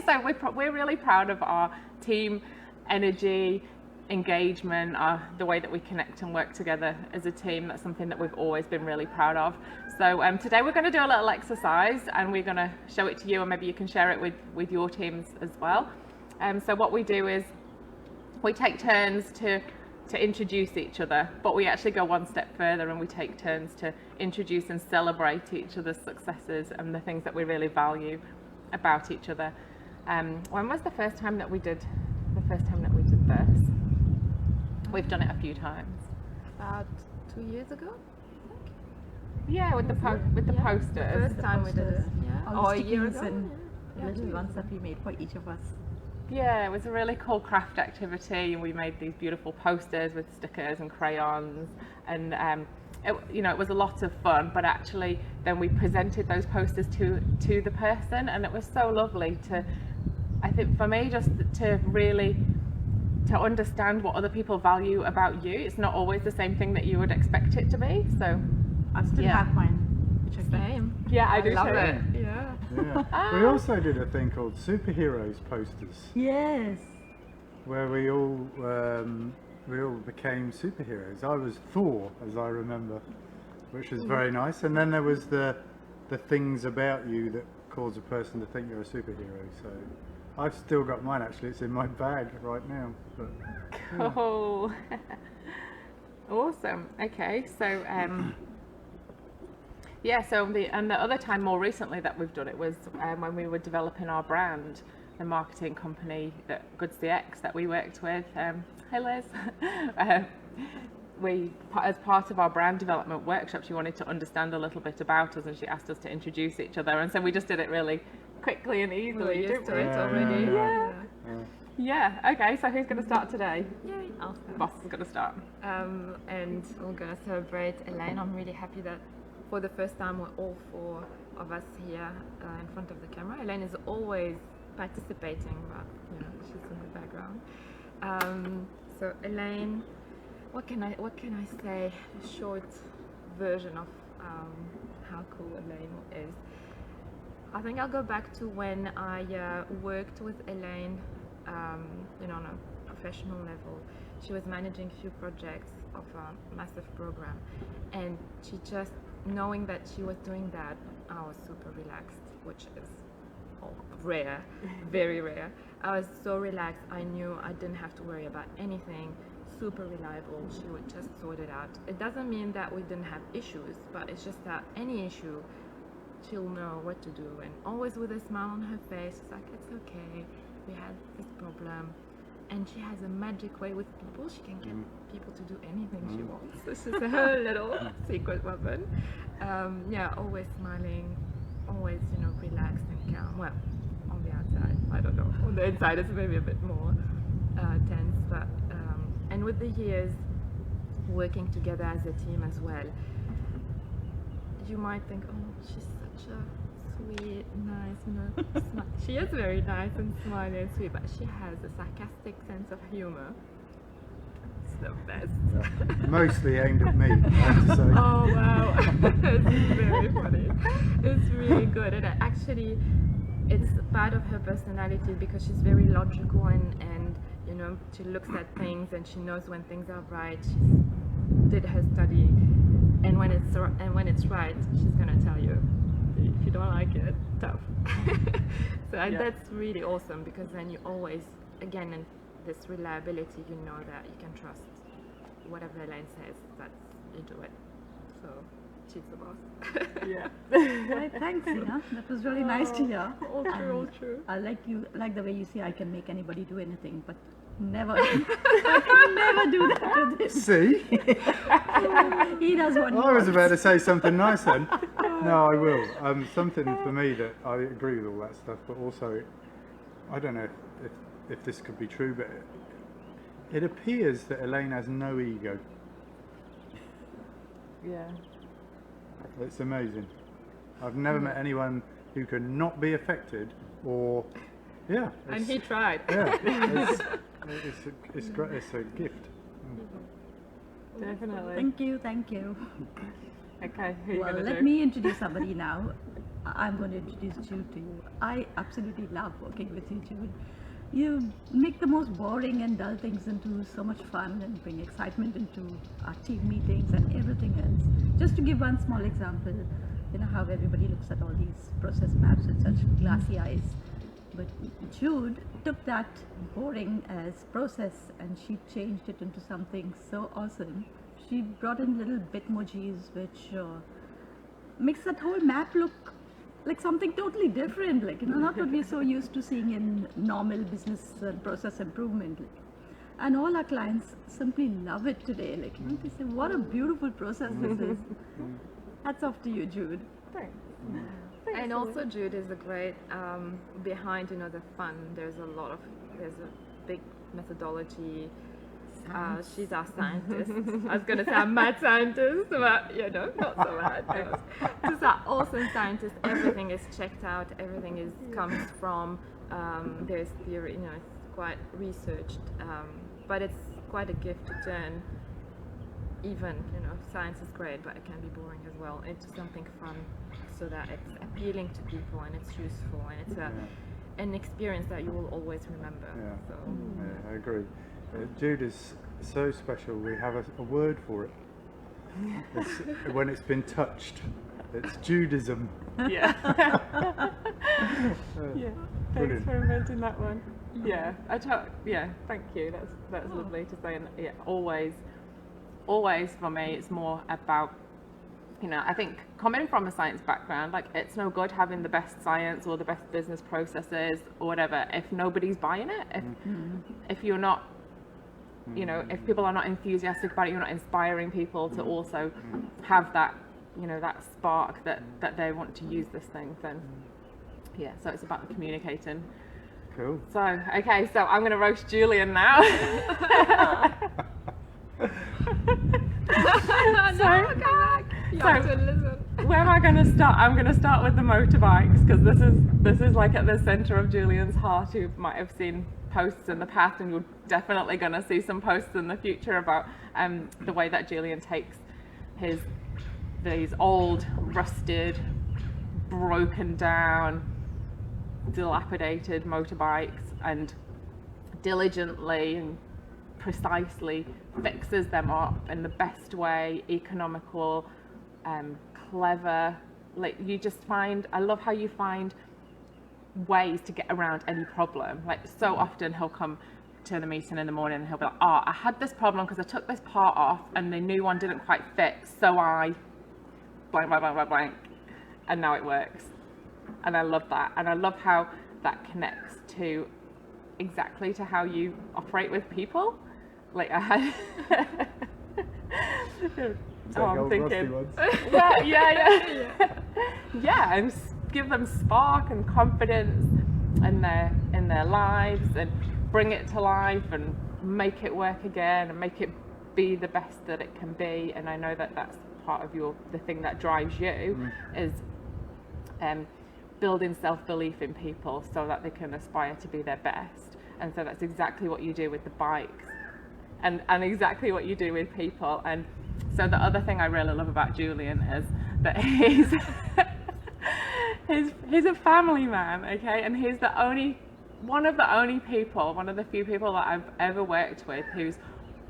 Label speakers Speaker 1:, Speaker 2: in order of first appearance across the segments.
Speaker 1: so we're really proud of our team energy, engagement, the way that we connect and work together as a team. That's something that we've always been really proud of. So today we're going to do a little exercise, and we're going to show it to you, and maybe you can share it with your teams as well. So what we do is we take turns to introduce each other, but we actually go one step further and we take turns to introduce and celebrate each other's successes and the things that we really value about each other. When was the first time that we did this? We've done it a few times.
Speaker 2: About 2 years ago.
Speaker 1: Yeah, with the posters.
Speaker 2: The first time we did it. Yeah.
Speaker 3: All
Speaker 2: Or
Speaker 3: the
Speaker 2: a year
Speaker 3: stickies
Speaker 2: ago.
Speaker 3: and
Speaker 2: Yeah,
Speaker 3: little
Speaker 2: 2 years
Speaker 3: ones
Speaker 2: ago.
Speaker 3: that we made for each of us.
Speaker 1: Yeah, it was a really cool craft activity, and we made these beautiful posters with stickers and crayons, and it was a lot of fun. But actually, then we presented those posters to the person, and it was so lovely I think for me, just to really understand what other people value about you. It's not always the same thing that you would expect it to be. So
Speaker 3: I still
Speaker 1: Yeah.
Speaker 3: have mine, which I keep.
Speaker 2: Same.
Speaker 1: yeah, I do
Speaker 2: love
Speaker 1: too.
Speaker 2: it. Yeah.
Speaker 4: Yeah. We also did a thing called superheroes posters,
Speaker 3: Yes.
Speaker 4: where we all became superheroes. I was Thor, as I remember, which was very nice. And then there was the things about you that cause a person to think you're a superhero. So I've still got mine, actually. It's in my bag right now. But,
Speaker 1: Cool. Awesome. Okay, so so the other time more recently that we've done it was when we were developing our brand, the marketing company Goods CX that we worked with. Hey Liz. As part of our brand development workshop, she wanted to understand a little bit about us, and she asked us to introduce each other, and so we just did it really quickly and easily.
Speaker 2: We're used to it
Speaker 4: Yeah,
Speaker 2: already.
Speaker 4: yeah,
Speaker 1: Yeah. Okay, so who's going to start today?
Speaker 2: Yay. I'll start.
Speaker 1: Boss is going to start.
Speaker 2: And we're gonna celebrate Elaine. I'm really happy that for the first time we're all 4 of us here in front of the camera. Elaine is always participating, but she's in the background. So Elaine, what can I say? A short version of how cool Elaine is. I think I'll go back to when I worked with Elaine, on a professional level. She was managing a few projects of a massive program, and she just, knowing that she was doing that, I was super relaxed, which is rare, very rare. I was so relaxed, I knew I didn't have to worry about anything, super reliable, she would just sort it out. It doesn't mean that we didn't have issues, but it's just that any issue, she'll know what to do, and always with a smile on her face. It's like, it's okay, we had this problem. And she has a magic way with people. She can get people to do anything she wants. This is her little secret weapon. Always smiling, always, relaxed and calm. Well, on the outside, I don't know. On the inside, it's maybe a bit more tense. But and with the years, working together as a team as well, you might think, oh, she's such a sweet, nice, she is very nice and smiley and sweet, but she has a sarcastic sense of humor. It's the best.
Speaker 4: yeah. Mostly aimed at me, I have to say.
Speaker 2: Oh wow, it's very funny. It's really good, and actually, it's part of her personality because she's very logical and she looks at things and she knows when things are right. She did her study, and when it's right, she's gonna tell you. If you don't like it, tough. That's really awesome, because then you always, again, in this reliability, you know that you can trust whatever Elaine says, that you do it. So she's the boss.
Speaker 1: Yeah.
Speaker 3: Well, thanks, Ina. That was really nice to hear.
Speaker 2: All true.
Speaker 3: I like the way you say I can make anybody do anything, but never. I can never do that to this.
Speaker 4: See?
Speaker 3: He does what he
Speaker 4: I was
Speaker 3: wants.
Speaker 4: about to say something nice then. No, I will. Something for me that I agree with all that stuff, but also, I don't know if this could be true, but it appears that Elaine has no ego.
Speaker 1: Yeah.
Speaker 4: It's amazing. I've never met anyone who can not be affected, or
Speaker 2: And he tried.
Speaker 4: Yeah, it's great. It's a gift.
Speaker 1: Definitely.
Speaker 3: Thank you.
Speaker 1: Okay, who are you
Speaker 3: Well,
Speaker 1: going to
Speaker 3: let
Speaker 1: do?
Speaker 3: me introduce somebody now. I'm going to introduce Jude to you. I absolutely love working with you, Jude. You make the most boring and dull things into so much fun and bring excitement into our team meetings and everything else. Just to give one small example, you know how everybody looks at all these process maps with such glassy eyes. But Jude took that boring as process and she changed it into something so awesome. She brought in little bitmojis which makes that whole map look like something totally different, like, you know, not what we're so used to seeing in normal business process improvement. And all our clients simply love it today. Like, you know, they say, what a beautiful process this is. Hats off to you, Jude.
Speaker 1: Thanks.
Speaker 2: And also Jude is a great, behind, you know, the fun, there's a big methodology. She's our scientist. I was going to say I'm mad scientist, but you know, not so mad. She's our awesome scientist. Everything is checked out. Everything comes from. There's theory. You know, it's quite researched, but it's quite a gift to turn. Even, you know, science is great, but it can be boring as well. Into something fun, so that it's appealing to people and it's useful and it's an experience that you will always remember.
Speaker 4: Yeah,
Speaker 2: So.
Speaker 4: yeah, I agree. Jude is so special. We have a word for it. When it's been touched, it's Judism.
Speaker 1: Yeah. Yeah. Thanks
Speaker 4: Brilliant.
Speaker 1: for inventing that one. Yeah. Yeah. Thank you. That's lovely to say. And yeah, always for me, it's more about, you know, I think coming from a science background, like, it's no good having the best science or the best business processes or whatever if nobody's buying it. If you're not, you know, if people are not enthusiastic about it, you're not inspiring people to also have that, you know, that spark that they want to use this thing, then yeah, so it's about communicating.
Speaker 4: Cool.
Speaker 1: So, okay, so I'm going to roast Julian now. Where am I going to start? I'm going to start with the motorbikes, because this is like at the centre of Julian's heart. You might have seen posts in the past, and you're definitely going to see some posts in the future about the way that Julian takes these old, rusted, broken down, dilapidated motorbikes and diligently and precisely fixes them up in the best way, economical, clever. Like, you just find, I love how you find ways to get around any problem. Like, so often he'll come to the meeting in the morning and he'll be like, oh, I had this problem because I took this part off and the new one didn't quite fit, so I blank, blank, blank, blank, blank, and now it works. And I love that, and I love how that connects to exactly to how you operate with people. Like, I had I'm thinking yeah, and give them spark and confidence in their lives, and bring it to life and make it work again and make it be the best that it can be. And I know that that's part of the thing that drives you is building self-belief in people so that they can aspire to be their best. And so that's exactly what you do with the bikes, and exactly what you do with people. And so the other thing I really love about Julian is that he's a family man, okay? And he's one of the few people that I've ever worked with who's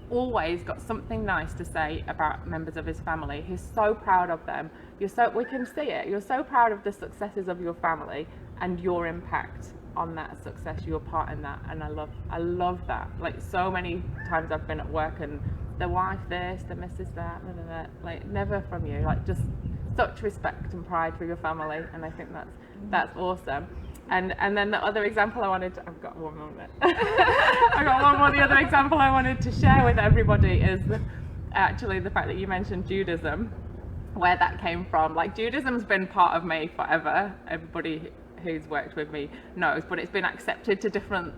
Speaker 1: always got something nice to say about members of his family. He's so proud of them. We can see it. You're so proud of the successes of your family and your impact on that success, your part in that. And I love that. Like, so many times I've been at work and the wife this, the missus that, blah, blah, blah. Like, never from you. Like, just such respect and pride for your family, and I think that's awesome. And then the other example I've got one more minute. The other example I wanted to share with everybody is actually the fact that you mentioned Judaism, where that came from. Like, Judaism's been part of me forever. Everybody who's worked with me knows, but it's been accepted to different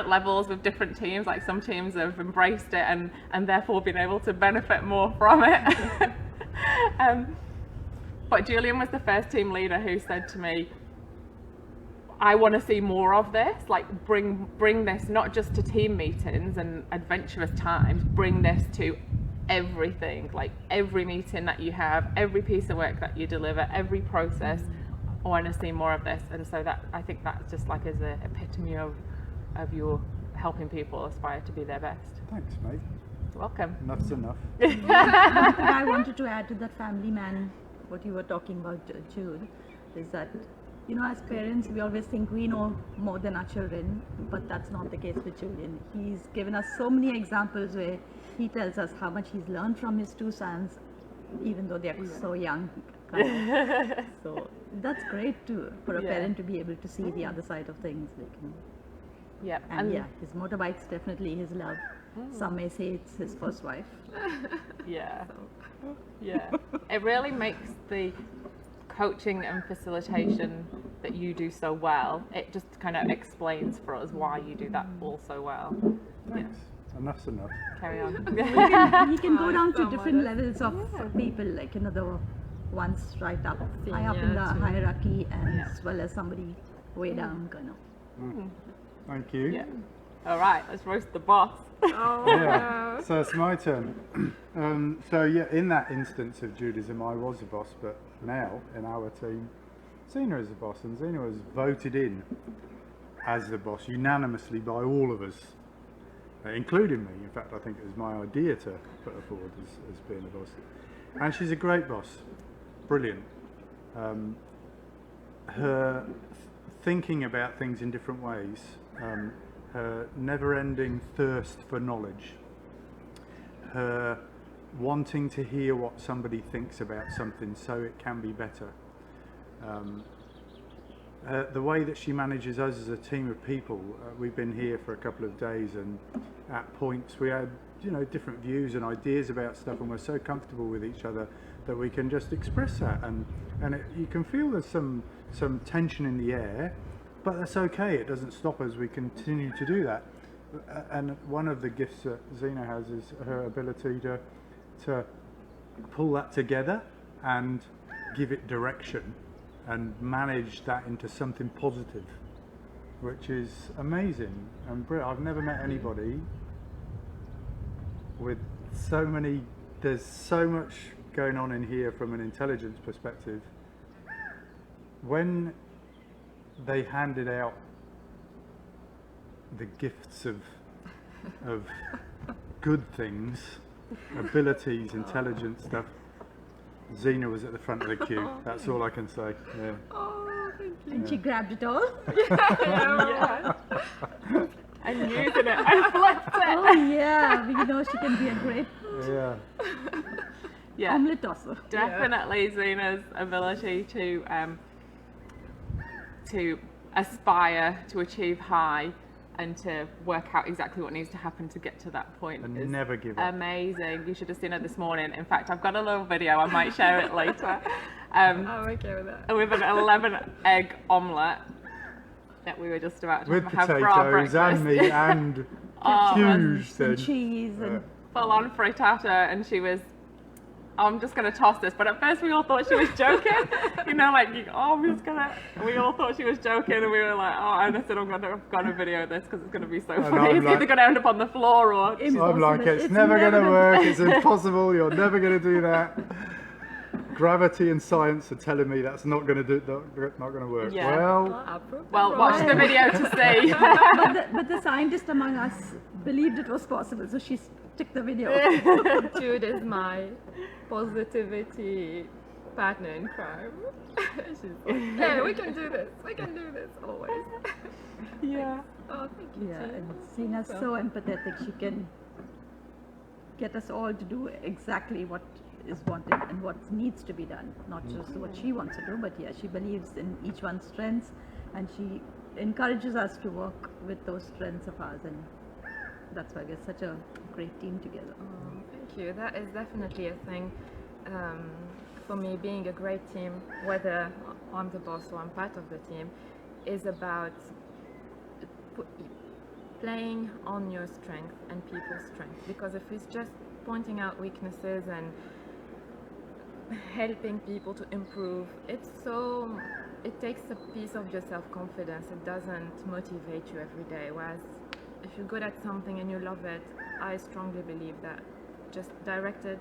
Speaker 1: levels with different teams. Like, some teams have embraced it and therefore been able to benefit more from it. But Julian was the first team leader who said to me, I want to see more of this. Like, bring this not just to team meetings and adventurous times, bring this to everything. Like, every meeting that you have, every piece of work that you deliver, every process, I want to see more of this. And so that, I think that's just like as an epitome of your helping people aspire to be their best.
Speaker 4: Thanks, mate.
Speaker 1: You're welcome.
Speaker 4: Enough's enough.
Speaker 3: I wanted to add to that family man, what you were talking about, Jude, is that, you know, as parents, we always think we know more than our children, but that's not the case with Julian. He's given us so many examples where he tells us how much he's learned from his two sons, even though they're so young. So that's great too, for a parent to be able to see the other side of things. Like, you know.
Speaker 1: Yeah.
Speaker 3: And yeah, his motorbike's definitely his love. Some may say it's his first wife.
Speaker 1: Yeah. Yeah. It really makes the coaching and facilitation that you do so well, it just kind of explains for us why you do that all so well.
Speaker 4: Thanks. Enough's enough.
Speaker 1: Carry on.
Speaker 3: He can go down to different levels of people, like, you know, the ones right up, high up in the hierarchy, and as well as somebody way down, kind of.
Speaker 4: Thank you.
Speaker 1: Yeah. All right, let's roast the boss.
Speaker 4: Yeah. So it's my turn. So yeah, in that instance of Judaism, I was the boss, but now in our team, Zena is the boss, and Zena was voted in as the boss unanimously by all of us, including me. In fact, I think it was my idea to put her forward as being the boss. And she's a great boss, brilliant. Her thinking about things in different ways, her never-ending thirst for knowledge, her wanting to hear what somebody thinks about something so it can be better, the way that she manages us as a team of people. We've been here for a couple of days, and at points we had, you know, different views and ideas about stuff, and we're so comfortable with each other that we can just express that, and you can feel there's some tension in the air, but that's okay. It doesn't stop us. We continue to do that. And one of the gifts that Zena has is her ability to pull that together and give it direction and manage that into something positive, which is amazing and brilliant. I've never met anybody with so many, there's so much going on in here from an intelligence perspective. When they handed out the gifts of good things, abilities, intelligence stuff, Zena was at the front of the queue. That's all I can say. Yeah.
Speaker 2: Oh, thank you.
Speaker 3: And she grabbed it all.
Speaker 1: Yeah. And using it, I flipped it.
Speaker 3: Oh yeah, you know, she can be a great
Speaker 4: Yeah.
Speaker 1: Yeah.
Speaker 3: omelette tosser.
Speaker 1: Definitely Zena's ability to aspire to achieve high and to work out exactly what needs to happen to get to that point
Speaker 4: And
Speaker 1: is
Speaker 4: never give up.
Speaker 1: amazing. You should have seen her this morning. In fact, I've got a little video, I might share it later.
Speaker 2: I'm okay with that.
Speaker 1: With an 11-egg omelette that we were just about to
Speaker 4: With
Speaker 1: have for our
Speaker 4: potatoes
Speaker 1: breakfast.
Speaker 4: and meat and
Speaker 1: Oh,
Speaker 4: huge
Speaker 3: And
Speaker 4: thing.
Speaker 3: cheese and
Speaker 1: full on frittata, and she was, I'm just going to toss this, but at first we all thought she was joking. You know, like, we all thought she was joking, and we were like, oh, and I said, I'm going to video this because it's going to be so funny.
Speaker 4: I'm
Speaker 1: It's
Speaker 4: like-
Speaker 1: either going to end up on the floor or...
Speaker 4: I'm like,
Speaker 3: Impossible.
Speaker 4: it's
Speaker 3: It's
Speaker 4: never going to
Speaker 3: never
Speaker 4: work, it's impossible, you're never going to do that. Gravity and science are telling me that's not going to work.
Speaker 1: Yeah.
Speaker 4: Well,
Speaker 1: watch the video to see.
Speaker 3: but the scientist among us believed it was possible, so she took the video.
Speaker 2: Jude is my positivity partner in crime. She's like, yeah, we can do this. We can do this always.
Speaker 1: Yeah.
Speaker 2: Oh, thank you.
Speaker 3: Yeah,
Speaker 2: Jude.
Speaker 3: and Sina's so empathetic. She can get us all to do exactly what is wanted and what needs to be done, not just what she wants to do, but yeah, she believes in each one's strengths, and she encourages us to work with those strengths of ours, and that's why we're such a great team together.
Speaker 2: Oh, thank you. That is definitely a thing for me. Being a great team, whether I'm the boss or I'm part of the team, is about playing on your strength and people's strength. Because if it's just pointing out weaknesses and helping people to improve, it takes a piece of your self-confidence. It doesn't motivate you every day. Whereas if you're good at something and you love it, I strongly believe that just directed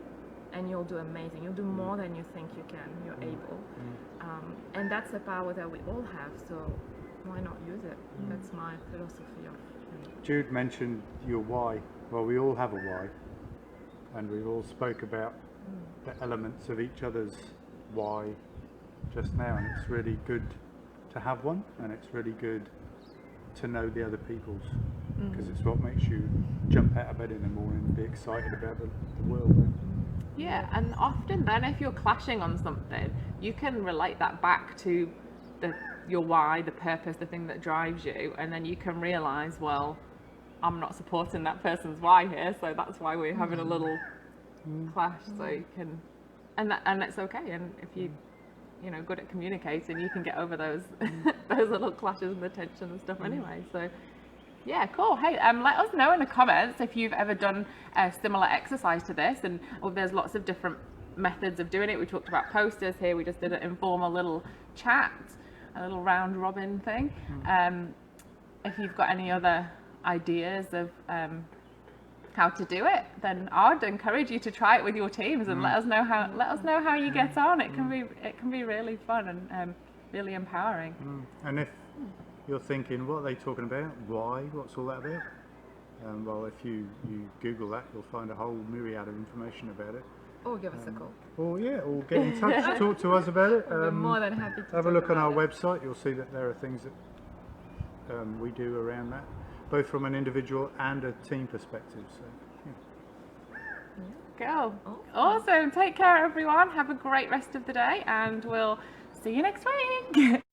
Speaker 2: and you'll do amazing. You'll do more than you think you can. You're able, and that's a power that we all have. So why not use it? That's my philosophy of.
Speaker 4: Jude mentioned your why. Well, we all have a why, and we've all spoke about the elements of each other's why just now, and it's really good to have one, and it's really good to know the other people's, because it's what makes you jump out of bed in the morning and be excited about the world.
Speaker 1: Yeah, and often then if you're clashing on something, you can relate that back to your why, the purpose, the thing that drives you, and then you can realise, well, I'm not supporting that person's why here, so that's why we're having a little clash. So you can, and it's okay. And if you know, good at communicating, you can get over those those little clashes and the tension and stuff anyway. So yeah, cool. Hey, let us know in the comments if you've ever done a similar exercise to this, and there's lots of different methods of doing it. We talked about posters here. We just did an informal little chat, a little round robin thing. If you've got any other ideas of how to do it, then I'd encourage you to try it with your teams and let us know how you get on. It can be really fun and really empowering.
Speaker 4: And if you're thinking, what are they talking about? Why? What's all that about? Well, if you Google that, you'll find a whole myriad of information about it.
Speaker 2: Or give us a call.
Speaker 4: Or get in touch, talk to us about it.
Speaker 2: We're more than happy to
Speaker 4: have a
Speaker 2: talk
Speaker 4: look on our
Speaker 2: about
Speaker 4: website. You'll see that there are things that we do around that, both from an individual and a team perspective. So,
Speaker 1: Go. Awesome. Take care, everyone. Have a great rest of the day, and we'll see you next week.